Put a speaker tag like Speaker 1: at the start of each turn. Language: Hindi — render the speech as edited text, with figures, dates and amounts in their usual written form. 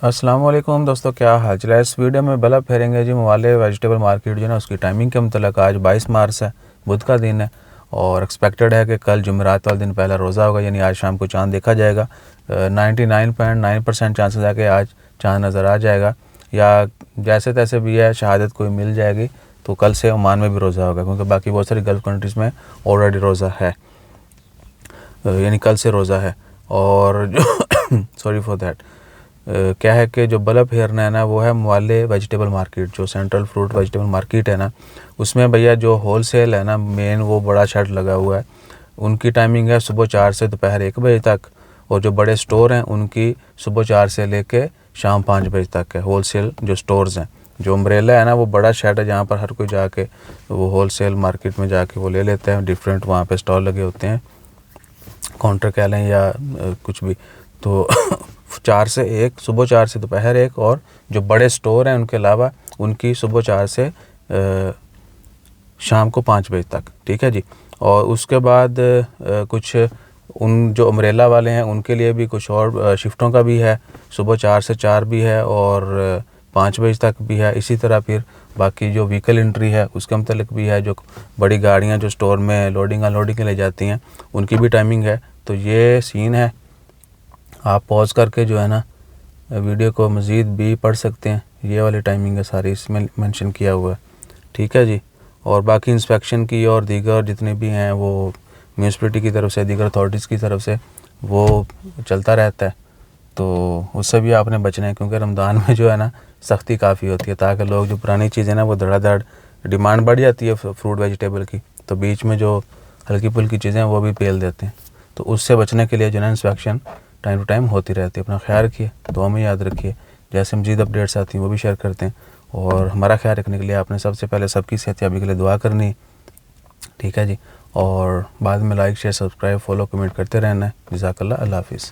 Speaker 1: अस्सलाम वालेकुम दोस्तों, क्या हाल चाल है। इस वीडियो में बल्ब फेरेंगे जी वाले वेजिटेबल मार्केट जो है ना उसकी टाइमिंग के मतलब। आज 22 मार्च है, बुध का दिन है और एक्सपेक्टेड है कि कल जुमेरात वाले दिन पहला रोज़ा होगा, यानी आज शाम को चांद देखा जाएगा। 99.9% चांसेस है कि आज चांद नज़र आ जाएगा, या जैसे तैसे भी है शहादत कोई मिल जाएगी तो कल से ओमान में भी रोज़ा होगा, क्योंकि बाकी बहुत सारी गल्फ़ कंट्रीज़ में ऑलरेडी रोज़ा है, यानी कल से रोज़ा है। और जो सॉरी फॉर दैट, क्या है कि जो बल्ब फेरना है ना वो है वाले वेजिटेबल मार्केट, जो सेंट्रल फ्रूट वेजिटेबल मार्केट है ना, उसमें भैया जो होल सेल है ना मेन, वो बड़ा शेड लगा हुआ है। उनकी टाइमिंग है सुबह 4 से दोपहर 1 बजे तक, और जो बड़े स्टोर हैं उनकी सुबह 4 से लेके शाम 5 बजे तक है। होल सेल जो स्टोर्स हैं, जो अम्ब्रेला है ना वो बड़ा शेड है जहाँ पर हर कोई जाके वो होल सेल मार्केट में जाके वो ले लेते हैं। डिफरेंट वहाँ पे स्टॉल लगे होते हैं, काउंटर कह लें या कुछ भी। तो 4 से 1, सुबह 4 से दोपहर 1, और जो बड़े स्टोर हैं उनके अलावा उनकी सुबह 4 से शाम को 5 बजे तक, ठीक है जी। और उसके बाद कुछ उन जो अम्ब्रेला वाले हैं उनके लिए भी कुछ और शिफ्टों का भी है, सुबह 4 से 4 भी है और 5 बजे तक भी है। इसी तरह फिर बाकी जो व्हीकल एंट्री है उसके मतलब भी है, जो बड़ी गाड़ियां जो स्टोर में लोडिंग अनलोडिंग के ले जाती हैं उनकी भी टाइमिंग है। तो ये सीन है, आप पॉज करके जो है ना वीडियो को मज़ीद भी पढ़ सकते हैं। ये वाली टाइमिंग है सारी, इसमें मेंशन किया हुआ है, ठीक है जी। और बाकी इंस्पेक्शन की और दीगर जितने भी हैं वो म्यूनसिपलिटी की तरफ से, दीगर अथॉरिटीज़ की तरफ से वो चलता रहता है। तो उससे भी आपने बचना है, क्योंकि रमज़ान में जो है ना सख्ती काफ़ी होती है, ताकि लोग जो पुरानी चीज़ें ना वो धड़ाधड़ डिमांड बढ़ जाती है फ्रूट वेजिटेबल की, तो बीच में जो हल्की फुल्की चीज़ें हैं वो भी पेल देते हैं। तो उससे बचने के लिए जो है इंस्पेक्शन टाइम टू टाइम होती रहती है। अपना ख्याल रखिए, दुआ में याद रखिए। जैसे मज़ीद अपडेट्स आती हैं वो भी शेयर करते हैं, और हमारा ख्याल रखने के लिए आपने सबसे पहले सबकी सेहतयाबी के लिए दुआ करनी, ठीक है जी। और बाद में like share subscribe follow comment करते रहना है। जज़ाकल्लाह, अल्लाह हाफ़िज़।